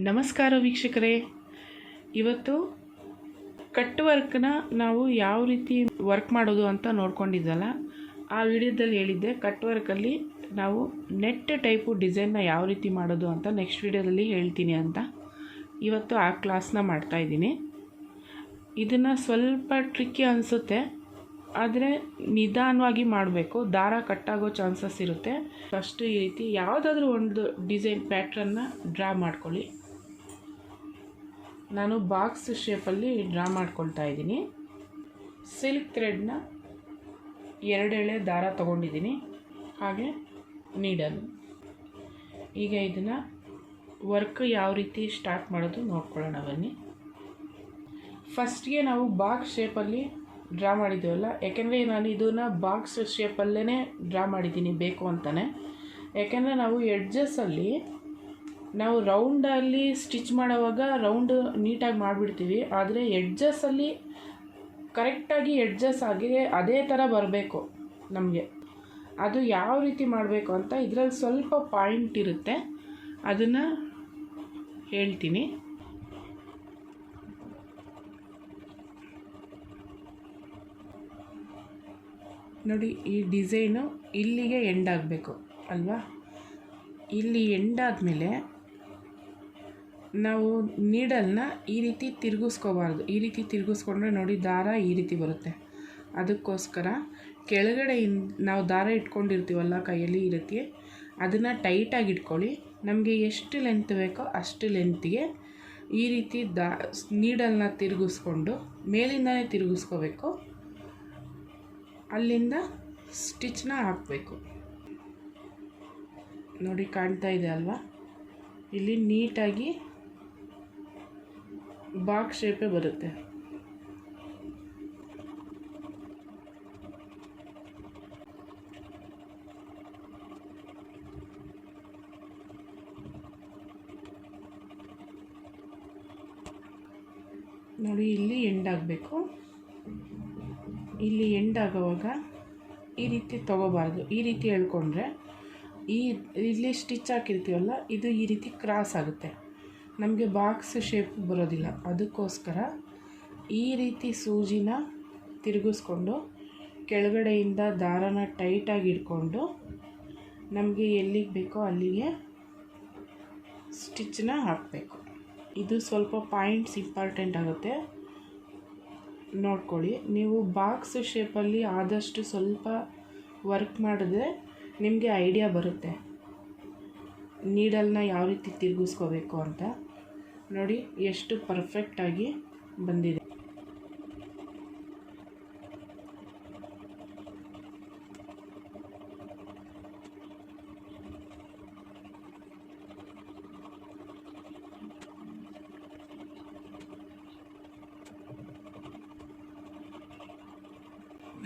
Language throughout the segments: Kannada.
ನಮಸ್ಕಾರ ವೀಕ್ಷಕರೇ, ಇವತ್ತು ಕಟ್ ವರ್ಕ್ನ ನಾವು ಯಾವ ರೀತಿ ವರ್ಕ್ ಮಾಡೋದು ಅಂತ ನೋಡ್ಕೊಂಡಿದ್ದಲ್ಲ. ಆ ವಿಡಿಯೋದಲ್ಲಿ ಹೇಳಿದ್ದೆ ಕಟ್ ವರ್ಕಲ್ಲಿ ನಾವು ನೆಟ್ ಟೈಪು ಡಿಸೈನ್ನ ಯಾವ ರೀತಿ ಮಾಡೋದು ಅಂತ ನೆಕ್ಸ್ಟ್ ವಿಡಿಯೋದಲ್ಲಿ ಹೇಳ್ತೀನಿ ಅಂತ. ಇವತ್ತು ಆ ಕ್ಲಾಸ್ನ ಮಾಡ್ತಾಯಿದ್ದೀನಿ. ಇದನ್ನು ಸ್ವಲ್ಪ ಟ್ರಿಕ್ಕಿ ಅನಿಸುತ್ತೆ, ಆದರೆ ನಿಧಾನವಾಗಿ ಮಾಡಬೇಕು, ದಾರ ಕಟ್ಟಾಗೋ ಚಾನ್ಸಸ್ ಇರುತ್ತೆ. ಫಸ್ಟ್ ಈ ರೀತಿ ಯಾವುದಾದ್ರೂ ಒಂದು ಡಿಸೈನ್ ಪ್ಯಾಟ್ರನ್ನ ಡ್ರಾ ಮಾಡ್ಕೊಳ್ಳಿ. ನಾನು ಬಾಕ್ಸ್ ಶೇಪಲ್ಲಿ ಡ್ರಾ ಮಾಡ್ಕೊಳ್ತಾ ಇದ್ದೀನಿ. ಸಿಲ್ಕ್ ಥ್ರೆಡ್ನ 2 ಎಳೆ ದಾರ ತೊಗೊಂಡಿದ್ದೀನಿ, ಹಾಗೆ ನೀಡಲ್. ಈಗ ಇದನ್ನು ವರ್ಕ್ ಯಾವ ರೀತಿ ಸ್ಟಾರ್ಟ್ ಮಾಡೋದು ನೋಡ್ಕೊಳ್ಳೋಣ ಬನ್ನಿ. ಫಸ್ಟ್ಗೆ ನಾವು ಬಾಕ್ಸ್ ಶೇಪಲ್ಲಿ ಡ್ರಾ ಮಾಡಿದ್ದೀವಲ್ಲ, ಯಾಕೆಂದರೆ ನಾನು ಇದನ್ನು ಬಾಕ್ಸ್ ಶೇಪಲ್ಲೇ ಡ್ರಾ ಮಾಡಿದ್ದೀನಿ ಬೇಕು ಅಂತಲೇ. ಯಾಕೆಂದರೆ ನಾವು ಎಡ್ಜಸ್ಸಲ್ಲಿ ನಾವು ರೌಂಡಲ್ಲಿ ಸ್ಟಿಚ್ ಮಾಡೋವಾಗ ರೌಂಡ್ ನೀಟಾಗಿ ಮಾಡಿಬಿಡ್ತೀವಿ, ಆದರೆ ಎಡ್ಜಸ್ಸಲ್ಲಿ ಕರೆಕ್ಟಾಗಿ ಎಡ್ಜಸ್ ಆಗಿ ಅದೇ ಥರ ಬರಬೇಕು ನಮಗೆ. ಅದು ಯಾವ ರೀತಿ ಮಾಡಬೇಕು ಅಂತ ಇದರಲ್ಲಿ ಸ್ವಲ್ಪ ಪಾಯಿಂಟ್ ಇರುತ್ತೆ, ಅದನ್ನು ಹೇಳ್ತೀನಿ. ನೋಡಿ, ಈ ಡಿಸೈನು ಇಲ್ಲಿಗೆ ಎಂಡ್ ಆಗಬೇಕು ಅಲ್ವಾ. ಇಲ್ಲಿ ಎಂಡ್ ಆದಮೇಲೆ ನಾವು ನೀಡಲ್ನ ಈ ರೀತಿ ತಿರುಗಿಸ್ಕೋಬಾರ್ದು. ಈ ರೀತಿ ತಿರುಗಿಸ್ಕೊಂಡ್ರೆ ನೋಡಿ ದಾರ ಈ ರೀತಿ ಬರುತ್ತೆ. ಅದಕ್ಕೋಸ್ಕರ ಕೆಳಗಡೆಯಿಂದ ನಾವು ದಾರ ಇಟ್ಕೊಂಡಿರ್ತೀವಲ್ಲ ಕೈಯಲ್ಲಿ ಈ ರೀತಿ, ಅದನ್ನು ಟೈಟಾಗಿ ಇಟ್ಕೊಳ್ಳಿ. ನಮಗೆ ಎಷ್ಟು ಲೆಂತ್ ಬೇಕೋ ಅಷ್ಟು ಲೆಂತ್ಗೆ ಈ ರೀತಿ ನೀಡಲ್ನ ತಿರುಗಿಸ್ಕೊಂಡು ಮೇಲಿಂದನೇ ತಿರುಗಿಸ್ಕೋಬೇಕು. ಅಲ್ಲಿಂದ ಸ್ಟಿಚ್ನ ಹಾಕಬೇಕು. ನೋಡಿ, ಕಾಣ್ತಾ ಇದೆ ಅಲ್ವಾ, ಇಲ್ಲಿ ನೀಟಾಗಿ ಬಾಕ್ಸ್ ಶೇಪೇ ಬರುತ್ತೆ. ನೋಡಿ, ಇಲ್ಲಿ ಎಂಡ್ ಆಗಬೇಕು. ಇಲ್ಲಿ ಎಂಡ್ ಆಗೋವಾಗ ಈ ರೀತಿ ತೊಗೋಬಾರ್ದು, ಈ ರೀತಿ ಎಳ್ಕೊಂಡ್ರೆ ಇಲ್ಲಿ ಸ್ಟಿಚ್ ಹಾಕಿರ್ತೀವಲ್ಲ ಇದು ಈ ರೀತಿ ಕ್ರಾಸ್ ಆಗುತ್ತೆ, ನಮಗೆ ಬಾಕ್ಸ್ ಶೇಪ್ ಬರೋದಿಲ್ಲ. ಅದಕ್ಕೋಸ್ಕರ ಈ ರೀತಿ ಸೂಜಿನ ತಿರುಗಿಸ್ಕೊಂಡು ಕೆಳಗಡೆಯಿಂದ ದಾರನ ಟೈಟಾಗಿ ಇಟ್ಕೊಂಡು ನಮಗೆ ಎಲ್ಲಿಗೆ ಬೇಕೋ ಅಲ್ಲಿಗೆ ಸ್ಟಿಚ್ನ ಹಾಕಬೇಕು. ಇದು ಸ್ವಲ್ಪ ಪಾಯಿಂಟ್ಸ್ ಇಂಪಾರ್ಟೆಂಟ್ ಆಗುತ್ತೆ, ನೋಡ್ಕೊಳ್ಳಿ. ನೀವು ಬಾಕ್ಸ್ ಶೇಪಲ್ಲಿ ಆದಷ್ಟು ಸ್ವಲ್ಪ ವರ್ಕ್ ಮಾಡಿದ್ರೆ ನಿಮಗೆ ಐಡಿಯಾ ಬರುತ್ತೆ ನೀಡಲ್ನ ಯಾವ ರೀತಿ ತಿರುಗಿಸ್ಕೋಬೇಕು ಅಂತ. ನೋಡಿ ಎಷ್ಟು ಪರ್ಫೆಕ್ಟಾಗಿ ಬಂದಿದೆ.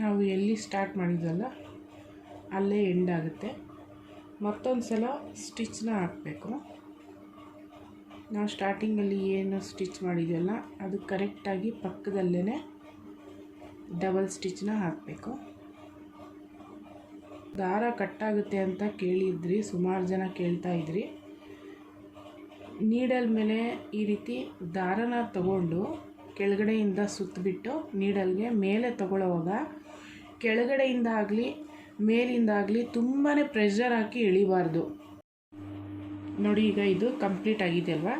ನಾವು ಎಲ್ಲಿ ಸ್ಟಾರ್ಟ್ ಮಾಡಿದ್ವಲ್ಲ ಅಲ್ಲೇ ಎಂಡ್ ಆಗುತ್ತೆ. ಮತ್ತೊಂದು ಸಲ ಸ್ಟಿಚ್ನ ಹಾಕಬೇಕು. ನಾವು ಸ್ಟಾರ್ಟಿಂಗಲ್ಲಿ ಏನು ಸ್ಟಿಚ್ ಮಾಡಿದ್ವಲ್ಲ ಅದು ಕರೆಕ್ಟಾಗಿ ಪಕ್ಕದಲ್ಲೇ ಡಬಲ್ ಸ್ಟಿಚ್ನ ಹಾಕಬೇಕು. ದಾರ ಕಟ್ಟಾಗುತ್ತೆ ಅಂತ ಕೇಳಿದ್ರಿ, ಸುಮಾರು ಜನ ಕೇಳ್ತಾ ಇದ್ರಿ. ನೀಡಲ್ ಮೇಲೆ ಈ ರೀತಿ ದಾರನ ತಗೊಂಡು ಕೆಳಗಡೆಯಿಂದ ಸುತ್ತಬಿಟ್ಟು ನೀಡಲ್ಗೆ ಮೇಲೆ ತಗೊಳ್ಳೋವಾಗ ಕೆಳಗಡೆಯಿಂದ ಆಗಲಿ ಮೇಲಿಂದಾಗಲಿ ತುಂಬಾ ಪ್ರೆಷರ್ ಹಾಕಿ ಎಳಿಬಾರ್ದು. ನೋಡಿ, ಈಗ ಇದು ಕಂಪ್ಲೀಟ್ ಆಗಿದೆ ಅಲ್ವಾ,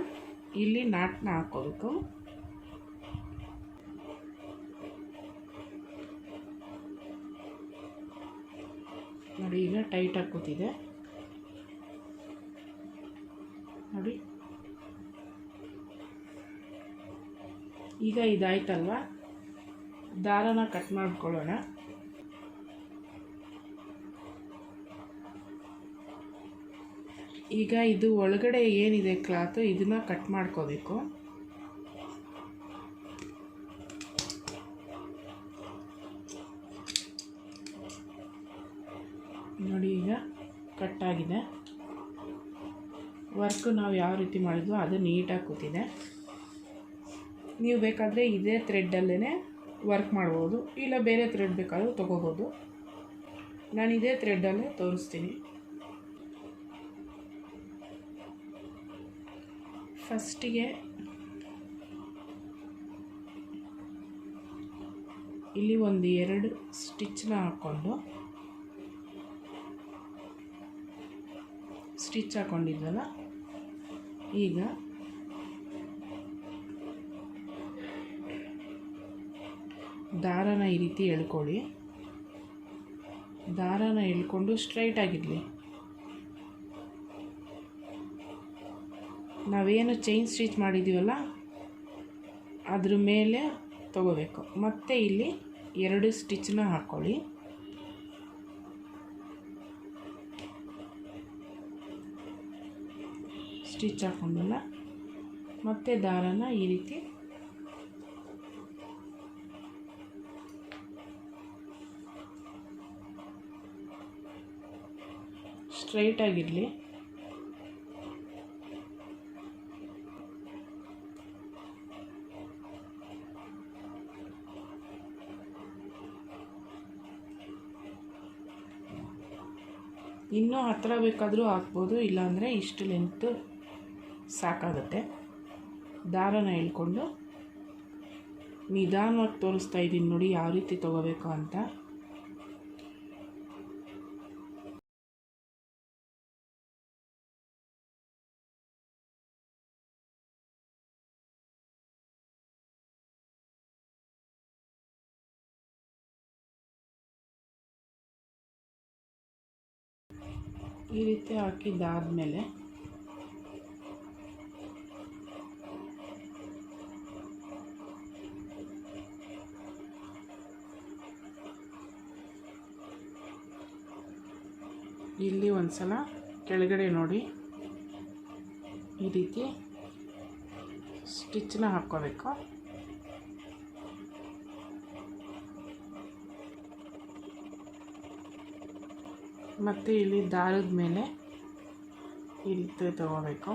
ಇಲ್ಲಿ ನಾಟ್ನ ಹಾಕ್ಕೋಬೇಕು. ನೋಡಿ, ಈಗ ಟೈಟಾಗಿ ಕೂತಿದೆ ನೋಡಿ. ಈಗ ಇದಾಯ್ತಲ್ವ, ದಾರನ ಕಟ್ ಮಾಡ್ಕೊಳ್ಳೋಣ. ಈಗ ಇದು ಒಳಗಡೆ ಏನಿದೆ ಕ್ಲಾತು ಇದನ್ನು ಕಟ್ ಮಾಡ್ಕೋಬೇಕು. ನೋಡಿ, ಈಗ ಕಟ್ಟಾಗಿದೆ. ವರ್ಕು ನಾವು ಯಾವ ರೀತಿ ಮಾಡಿದ್ವೋ ಅದು ನೀಟಾಗಿ ಕೂತಿದೆ. ನೀವು ಬೇಕಾದರೆ ಇದೇ ಥ್ರೆಡ್ಡಲ್ಲೇ ವರ್ಕ್ ಮಾಡ್ಬೋದು, ಇಲ್ಲ ಬೇರೆ ಥ್ರೆಡ್ ಬೇಕಾದರೂ ತೊಗೋಬೋದು. ನಾನು ಇದೇ ಥ್ರೆಡ್ಡಲ್ಲೇ ತೋರಿಸ್ತೀನಿ. ಫಸ್ಟಿಗೆ ಇಲ್ಲಿ ಒಂದು 2 ಸ್ಟಿಚ್ನ ಹಾಕ್ಕೊಂಡು ಸ್ಟಿಚ್ ಹಾಕ್ಕೊಂಡಿದ್ವಲ್ಲ, ಈಗ ದಾರನ ಈ ರೀತಿ ಎಳ್ಕೊಳ್ಳಿ. ದಾರನ ಎಳ್ಕೊಂಡು ಸ್ಟ್ರೈಟ್ ಆಗಿರಲಿ. ನಾವೇನು ಚೈನ್ ಸ್ಟಿಚ್ ಮಾಡಿದ್ದೀವಲ್ಲ ಅದ್ರ ಮೇಲೆ ತಗೋಬೇಕು. ಮತ್ತು ಇಲ್ಲಿ 2 ಸ್ಟಿಚ್ನ ಹಾಕ್ಕೊಳ್ಳಿ. ಸ್ಟಿಚ್ ಹಾಕ್ಕೊಂಡಲ್ಲ, ಮತ್ತು ದಾರನ ಈ ರೀತಿ ಸ್ಟ್ರೈಟ್ ಆಗಿರಲಿ. ಇನ್ನೂ ಹತ್ತಿರ ಬೇಕಾದರೂ ಹಾಕ್ಬೋದು, ಇಲ್ಲಾಂದರೆ ಇಷ್ಟು ಲೆಂತ್ ಸಾಕಾಗುತ್ತೆ. ದಾರನ ಎಳ್ಕೊಂಡು ನಿಧಾನವಾಗಿ ತೋರಿಸ್ತಾ ಇದ್ದೀನಿ ನೋಡಿ ಯಾವ ರೀತಿ ತೊಗೋಬೇಕು ಅಂತ. ಈ ರೀತಿ ಹಾಕಿದ್ದಾದಮೇಲೆ ಇಲ್ಲಿ ಒಂದು ಸಲ ಕೆಳಗಡೆ ನೋಡಿ ಈ ರೀತಿ ಸ್ಟಿಚ್ನ ಹಾಕ್ಕೋಬೇಕು. ಮತ್ತು ಇಲ್ಲಿ ದಾರದ ಮೇಲೆ ಈ ರೀತಿ ತಗೋಬೇಕು.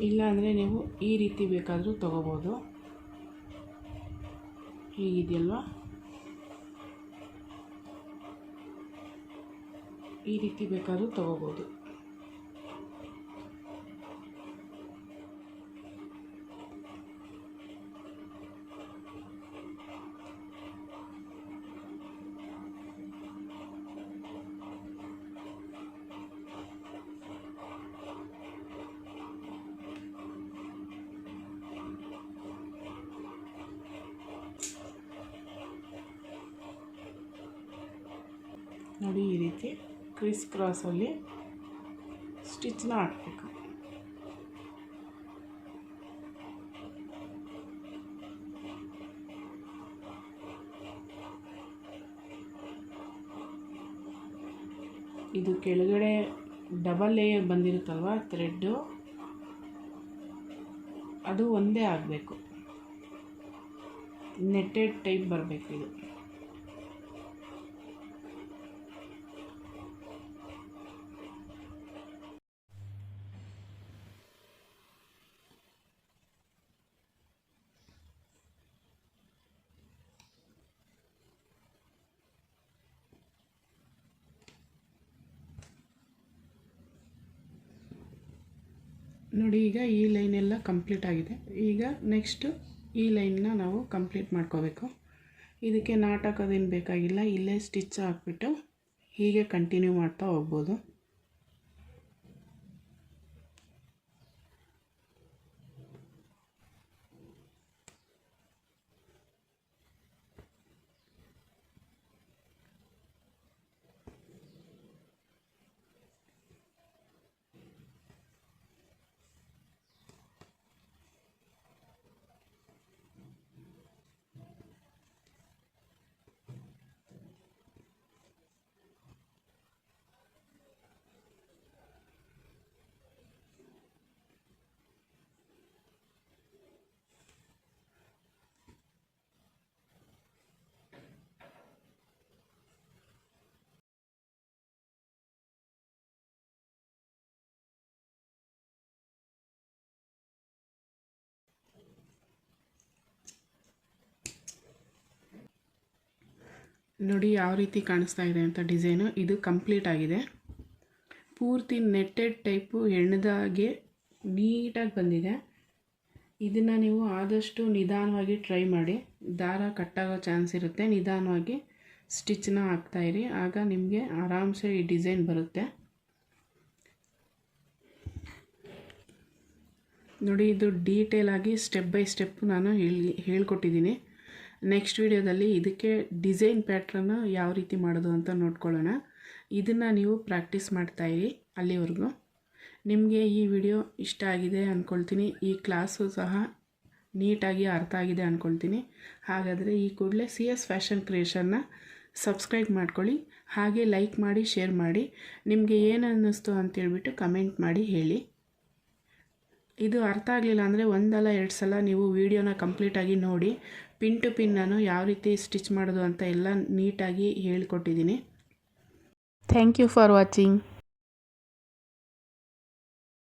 ಇಲ್ಲಾಂದರೆ ನೀವು ಈ ರೀತಿ ಬೇಕಾದರೂ ತೊಗೋಬೋದು. ಹೀಗಿದೆಯಲ್ವ, ಈ ರೀತಿ ಬೇಕಾದರೂ ತೊಗೋಬೋದು. ನೋಡಿ ಈ ರೀತಿ ಕ್ರಿಸ್ ಕ್ರಾಸಲ್ಲಿ ಸ್ಟಿಚ್ನ ಹಾಕಬೇಕು. ಇದು ಕೆಳಗಡೆ ಡಬಲ್ ಲೇಯರ್ ಬಂದಿರುತ್ತಲ್ವ ಥ್ರೆಡ್ಡು, ಅದು ಒಂದೇ ಆಗಬೇಕು, ನೆಟ್ಟೆಡ್ ಟೈಪ್ ಬರಬೇಕು ಇದು. ನೋಡಿ ಈಗ ಈ ಲೈನ್ ಎಲ್ಲ ಕಂಪ್ಲೀಟ್ ಆಗಿದೆ. ಈಗ ನೆಕ್ಸ್ಟು ಈ ಲೈನ್ನ ನಾವು ಕಂಪ್ಲೀಟ್ ಮಾಡ್ಕೋಬೇಕು. ಇದಕ್ಕೆ ನಾಟ್ ಹಾಕೋದೇನು ಬೇಕಾಗಿಲ್ಲ, ಇಲ್ಲೇ ಸ್ಟಿಚ್ ಹಾಕ್ಬಿಟ್ಟು ಹೀಗೆ ಕಂಟಿನ್ಯೂ ಮಾಡ್ತಾ ಹೋಗ್ಬೋದು. ನೋಡಿ ಯಾವ ರೀತಿ ಕಾಣಿಸ್ತಾ ಇದೆ ಅಂತ ಡಿಸೈನು. ಇದು ಕಂಪ್ಲೀಟ್ ಆಗಿದೆ. ಪೂರ್ತಿ ನೆಟ್ಟೆಡ್ ಟೈಪು ಹೆಣ್ದಾಗೆ ನೀಟಾಗಿ ಬಂದಿದೆ. ಇದನ್ನು ನೀವು ಆದಷ್ಟು ನಿಧಾನವಾಗಿ ಟ್ರೈ ಮಾಡಿ. ದಾರ ಕಟ್ಟಾಗೋ ಚಾನ್ಸ್ ಇರುತ್ತೆ. ನಿಧಾನವಾಗಿ ಸ್ಟಿಚ್ನ ಹಾಕ್ತಾಯಿರಿ, ಆಗ ನಿಮಗೆ ಆರಾಮ್ಸೆ ಈ ಡಿಸೈನ್ ಬರುತ್ತೆ. ನೋಡಿ, ಇದು ಡೀಟೇಲಾಗಿ ಸ್ಟೆಪ್ ಬೈ ಸ್ಟೆಪ್ ನಾನು ಹೇಳ್ಕೊಟ್ಟಿದ್ದೀನಿ. ನೆಕ್ಸ್ಟ್ ವಿಡಿಯೋದಲ್ಲಿ ಇದಕ್ಕೆ ಡಿಸೈನ್ ಪ್ಯಾಟ್ರನ್ನು ಯಾವ ರೀತಿ ಮಾಡೋದು ಅಂತ ನೋಡ್ಕೊಳ್ಳೋಣ. ಇದನ್ನು ನೀವು ಪ್ರಾಕ್ಟೀಸ್ ಮಾಡ್ತಾಯಿರಿ ಅಲ್ಲಿವರೆಗೂ. ನಿಮಗೆ ಈ ವಿಡಿಯೋ ಇಷ್ಟ ಆಗಿದೆ ಅಂದ್ಕೊಳ್ತೀನಿ. ಈ ಕ್ಲಾಸು ಸಹ ನೀಟಾಗಿ ಅರ್ಥ ಆಗಿದೆ ಅಂದ್ಕೊಳ್ತೀನಿ. ಹಾಗಾದರೆ ಈ ಕೂಡಲೇ CS ಫ್ಯಾಷನ್ ಕ್ರಿಯೇಷನ್ನ ಸಬ್ಸ್ಕ್ರೈಬ್ ಮಾಡ್ಕೊಳ್ಳಿ. ಹಾಗೆ ಲೈಕ್ ಮಾಡಿ, ಶೇರ್ ಮಾಡಿ. ನಿಮಗೆ ಏನು ಅನ್ನಿಸ್ತು ಅಂತೇಳ್ಬಿಟ್ಟು ಕಮೆಂಟ್ ಮಾಡಿ ಹೇಳಿ. ಇದು ಅರ್ಥ ಆಗಲಿಲ್ಲ ಅಂದರೆ ಒಂದಲ್ಲ ಎರಡು ಸಲ ನೀವು ವಿಡಿಯೋನ ಕಂಪ್ಲೀಟಾಗಿ ನೋಡಿ. ಪಿನ್ ಟು ಪಿನ್ ನಾನು ಯಾವ ರೀತಿ ಸ್ಟಿಚ್ ಮಾಡೋದು ಅಂತ ಎಲ್ಲ ನೀಟಾಗಿ ಹೇಳ್ಕೊಟ್ಟಿದ್ದೀನಿ. Thank you for watching.